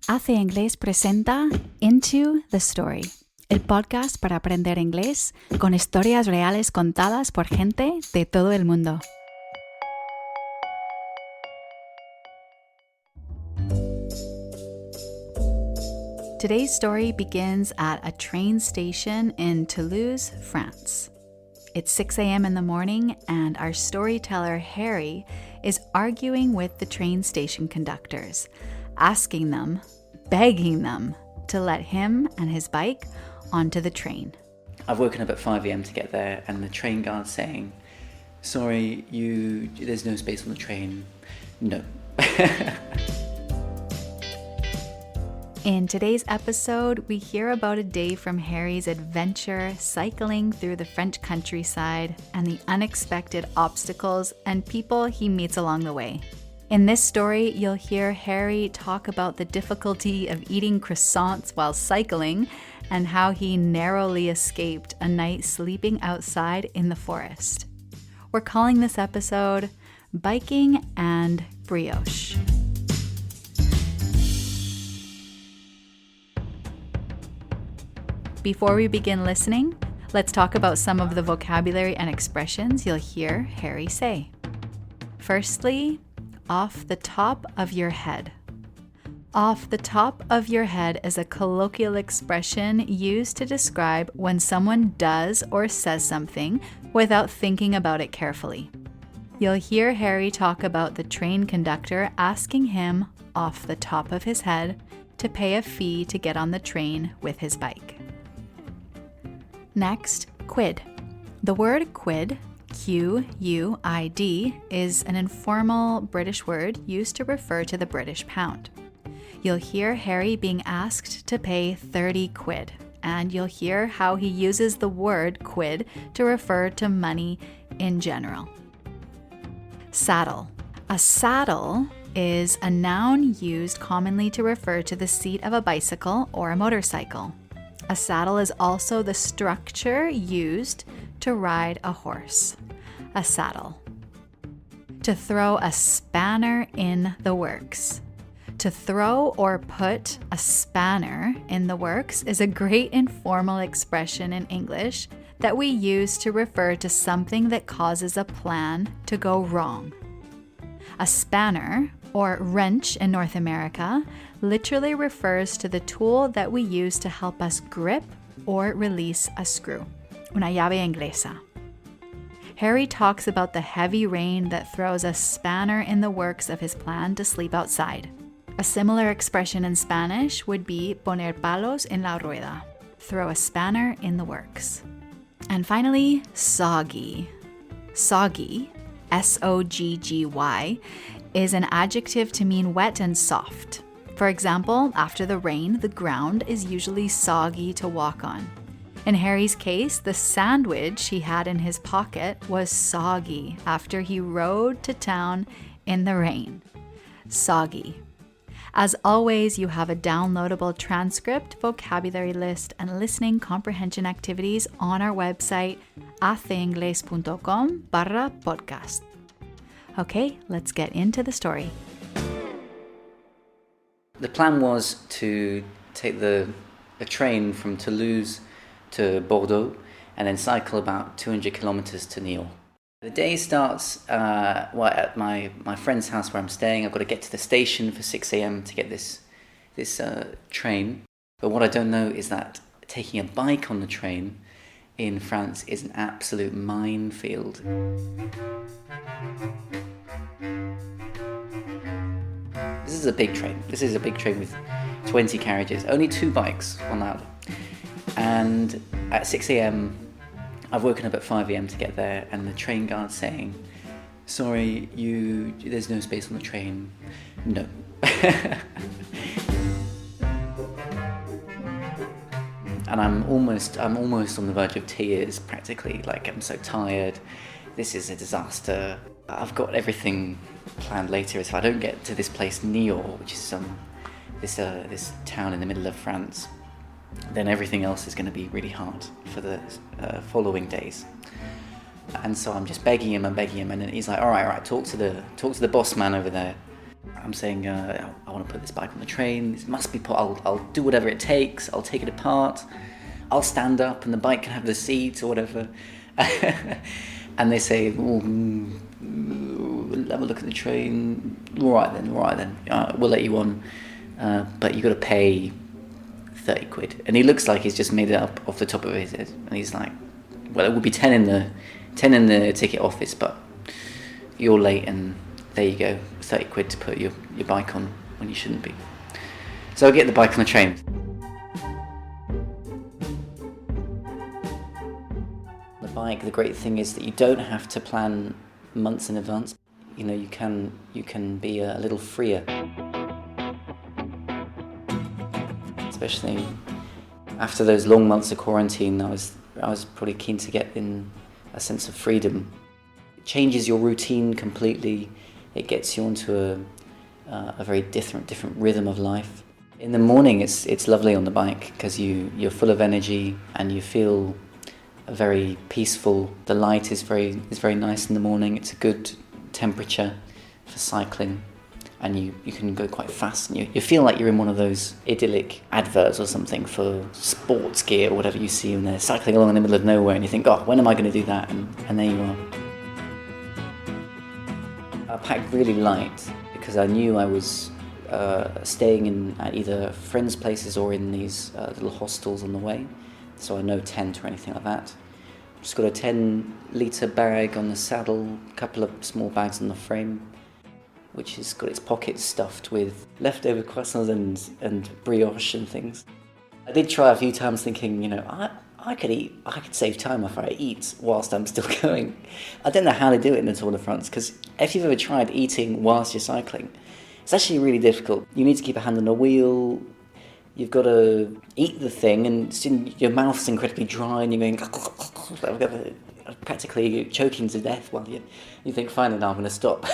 Hace Inglés presenta Into the Story, el podcast para aprender inglés con historias reales contadas por gente de todo el mundo. Today's story begins at a train station in Toulouse, France. It's 6 a.m. in the morning, and our storyteller, Harry, is arguing with the train station conductors, asking them, begging them, to let him and his bike onto the train. I've woken up at 5 a.m. to get there, and the train guard's saying, "Sorry, there's no space on the train." No. In today's episode, we hear about a day from Harry's adventure cycling through the French countryside and the unexpected obstacles and people he meets along the way. In this story, you'll hear Harry talk about the difficulty of eating croissants while cycling and how he narrowly escaped a night sleeping outside in the forest. We're calling this episode Biking and Brioche. Before we begin listening, let's talk about some of the vocabulary and expressions you'll hear Harry say. Firstly, off the top of your head. Off the top of your head is a colloquial expression used to describe when someone does or says something without thinking about it carefully. You'll hear Harry talk about the train conductor asking him off the top of his head to pay a fee to get on the train with his bike. Next, quid. The word quid, Q-U-I-D, is an informal British word used to refer to the British pound. You'll hear Harry being asked to pay 30 quid, and you'll hear how he uses the word quid to refer to money in general. Saddle. A saddle is a noun used commonly to refer to the seat of a bicycle or a motorcycle. A saddle is also the structure used to ride a horse. A saddle. To throw a spanner in the works. To throw or put a spanner in the works is a great informal expression in English that we use to refer to something that causes a plan to go wrong. A spanner, or wrench in North America, literally refers to the tool that we use to help us grip or release a screw. Una llave inglesa. Harry talks about the heavy rain that throws a spanner in the works of his plan to sleep outside. A similar expression in Spanish would be poner palos en la rueda, throw a spanner in the works. And finally, soggy. Soggy, S-O-G-G-Y, is an adjective to mean wet and soft. For example, after the rain, the ground is usually soggy to walk on. In Harry's case, the sandwich he had in his pocket was soggy after he rode to town in the rain. Soggy. As always, you have a downloadable transcript, vocabulary list, and listening comprehension activities on our website, haceingles.com/podcast. Okay, let's get into the story. The plan was to take the train from Toulouse to Bordeaux and then cycle about 200 kilometers to Nyon. The day starts at my friend's house where I'm staying. I've got to get to the station for 6 a.m. to get this train. But what I don't know is that taking a bike on the train in France is an absolute minefield. This is a big train. This is a big train with 20 carriages. Only 2 bikes on that. And at 6 a.m., I've woken up at 5 a.m. to get there, and the train guard's saying, "Sorry, there's no space on the train." No. And I'm almost on the verge of tears, practically. Like, I'm so tired. This is a disaster. I've got everything planned later. If I don't get to this place, Nyon, which is this town in the middle of France, then everything else is going to be really hard for the following days. And so I'm just begging him, and then he's like, all right, talk to the boss man over there. I'm saying, I want to put this bike on the train. This must be put. I'll do whatever it takes. I'll take it apart. I'll stand up, and the bike can have the seat or whatever. And they say, have a look at the train. All right then. We'll let you on, but you got to pay 30 quid. And he looks like he's just made it up off the top of his head. And he's like, well, it will be 10 in the ticket office, but you're late, and there you go, 30 quid to put your bike on when you shouldn't be. So I get the bike on the train. The bike, the great thing is that you don't have to plan months in advance. You know, you can be a little freer. Especially after those long months of quarantine, I was pretty keen to get in a sense of freedom. It changes your routine completely. It gets you onto a very different rhythm of life. In the morning, it's lovely on the bike because you're full of energy and you feel very peaceful. The light is very nice in the morning. It's a good temperature for cycling, and you can go quite fast, and you feel like you're in one of those idyllic adverts or something for sports gear or whatever you see, and they're cycling along in the middle of nowhere, and you think, oh, when am I going to do that? And there you are. I packed really light because I knew I was staying at either friends' places or in these little hostels on the way, so I no tent or anything like that. Just got a 10-litre bag on the saddle, a couple of small bags on the frame, which has got its pockets stuffed with leftover croissants and brioche and things. I did try a few times thinking, I could save time if I eat whilst I'm still going. I don't know how to do it in the Tour de France, because if you've ever tried eating whilst you're cycling, it's actually really difficult. You need to keep a hand on the wheel, you've got to eat the thing, and your mouth's incredibly dry, and you're going practically choking to death while you think, finally, now I'm going to stop.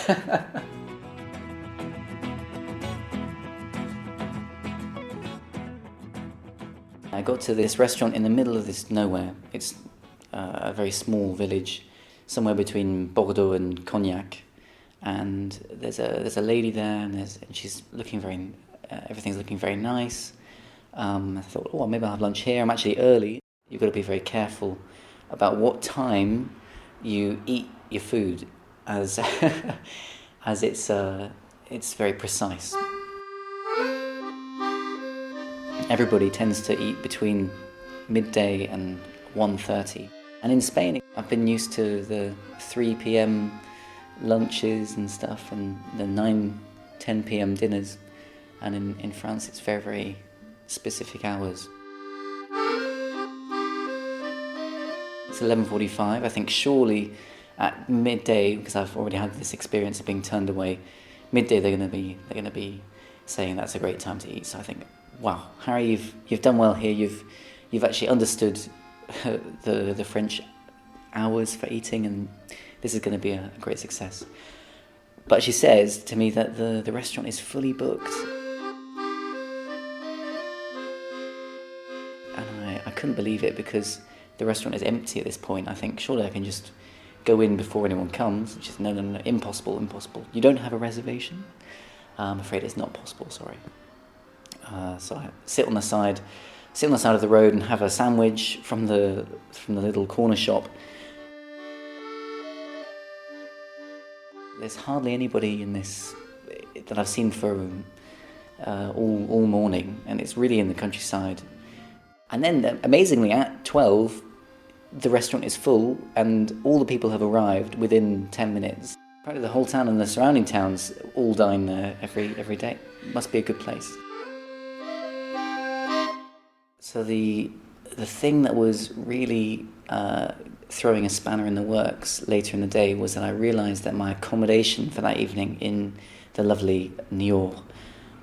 I got to this restaurant in the middle of this nowhere. It's a very small village, somewhere between Bordeaux and Cognac. And there's a lady there, and she's looking everything's looking very nice. I thought, oh, maybe I'll have lunch here. I'm actually early. You've got to be very careful about what time you eat your food, as it's very precise. Everybody tends to eat between midday and 1:30. And in Spain, I've been used to the 3 p.m. lunches and stuff, and the 9-10 p.m. dinners. And in France, it's very, very specific hours. It's 11:45. I think surely at midday, because I've already had this experience of being turned away, midday they're going to be saying that's a great time to eat. So I think, wow, Harry, you've done well here. You've actually understood the French hours for eating, and this is going to be a great success. But she says to me that the restaurant is fully booked. And I couldn't believe it, because the restaurant is empty at this point. I think, surely I can just go in before anyone comes. She says, no, impossible. You don't have a reservation? I'm afraid it's not possible, sorry. So I sit on the side of the road and have a sandwich from the little corner shop. There's hardly anybody in this that I've seen for all morning, and it's really in the countryside. And then, amazingly, at 12, the restaurant is full, and all the people have arrived within 10 minutes. Probably the whole town and the surrounding towns all dine there every day. It must be a good place. So the thing that was really throwing a spanner in the works later in the day was that I realised that my accommodation for that evening in the lovely Niort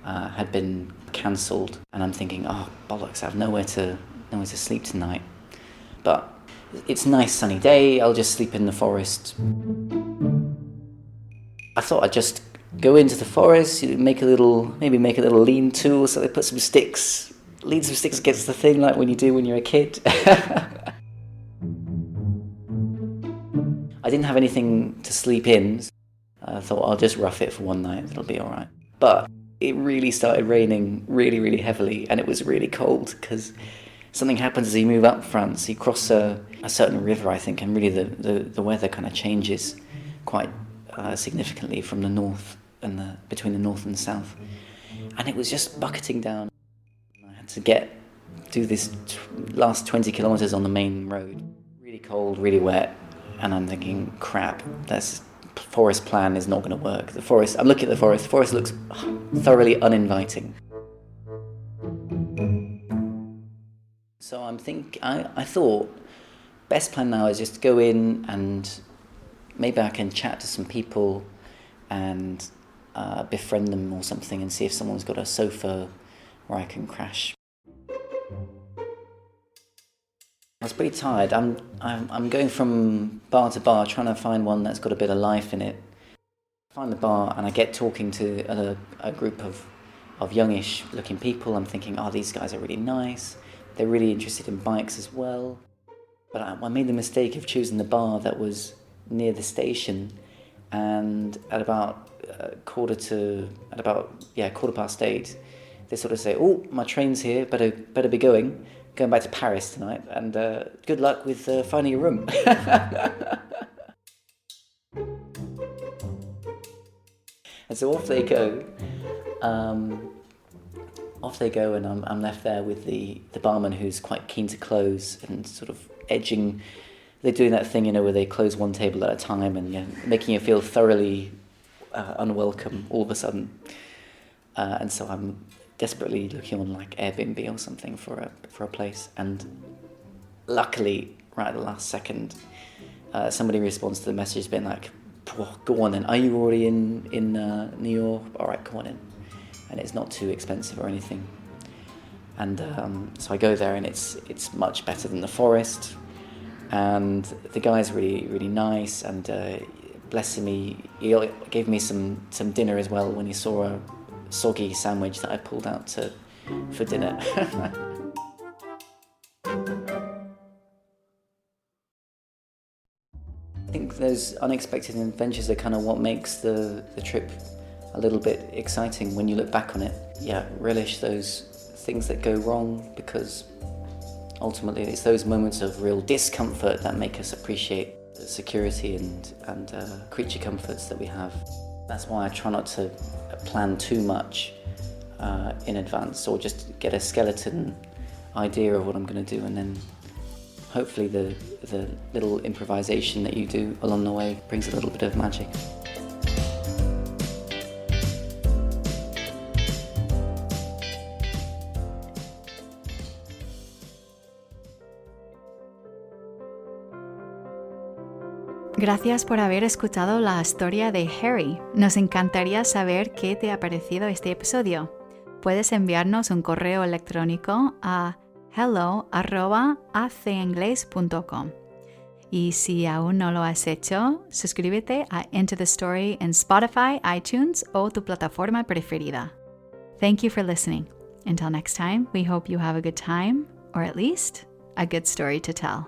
had been cancelled, and I'm thinking, oh bollocks, I have nowhere to sleep tonight. But it's a nice sunny day, I'll just sleep in the forest. I thought I'd just go into the forest, make a little lean-to, so they put some sticks, lean some sticks against the thing, like when you do when you're a kid. I didn't have anything to sleep in. I thought I'll just rough it for one night, it'll be alright. But it really started raining really, really heavily, and it was really cold because something happens as you move up France. You cross a certain river, I think, and really the weather kind of changes quite significantly from the north and between the north and the south. And it was just bucketing down. I had to do this last 20 kilometers on the main road. Really cold, really wet, and I'm thinking, crap, this forest plan is not going to work. I'm looking at the forest looks thoroughly uninviting. So I thought, best plan now is just to go in and maybe I can chat to some people and befriend them or something and see if someone's got a sofa where I can crash. I was pretty tired. I'm going from bar to bar trying to find one that's got a bit of life in it. I find the bar and I get talking to a group of youngish looking people. I'm thinking, these guys are really nice. They're really interested in bikes as well. But I made the mistake of choosing the bar that was near the station, and at about quarter past 8, they sort of say, "Oh, my train's here. Better be going back to Paris tonight, and good luck with finding a room." And so off they go. And I'm left there with the barman who's quite keen to close and sort of edging. They're doing that thing, where they close one table at a time and making you feel thoroughly unwelcome all of a sudden. And so I'm desperately looking on like Airbnb or something for a place. And luckily, right at the last second, somebody responds to the message being like, "Go on then. Are you already in New York? All right, go on in." And it's not too expensive or anything. And so I go there, and it's much better than the forest. And the guy's really, really nice, and blessing me, he gave me some dinner as well when he saw a soggy sandwich that I pulled out for dinner. I think those unexpected adventures are kind of what makes the trip a little bit exciting when you look back on it. Yeah, relish those things that go wrong, because ultimately it's those moments of real discomfort that make us appreciate the security and creature comforts that we have. That's why I try not to plan too much in advance, or just get a skeleton idea of what I'm going to do, and then hopefully the little improvisation that you do along the way brings a little bit of magic. Gracias por haber escuchado la historia de Harry. Nos encantaría saber qué te ha parecido este episodio. Puedes enviarnos un correo electrónico a hello@haceinglés.com. Y si aún no lo has hecho, suscríbete a Into the Story en Spotify, iTunes o tu plataforma preferida. Thank you for listening. Until next time, we hope you have a good time, or at least a good story to tell.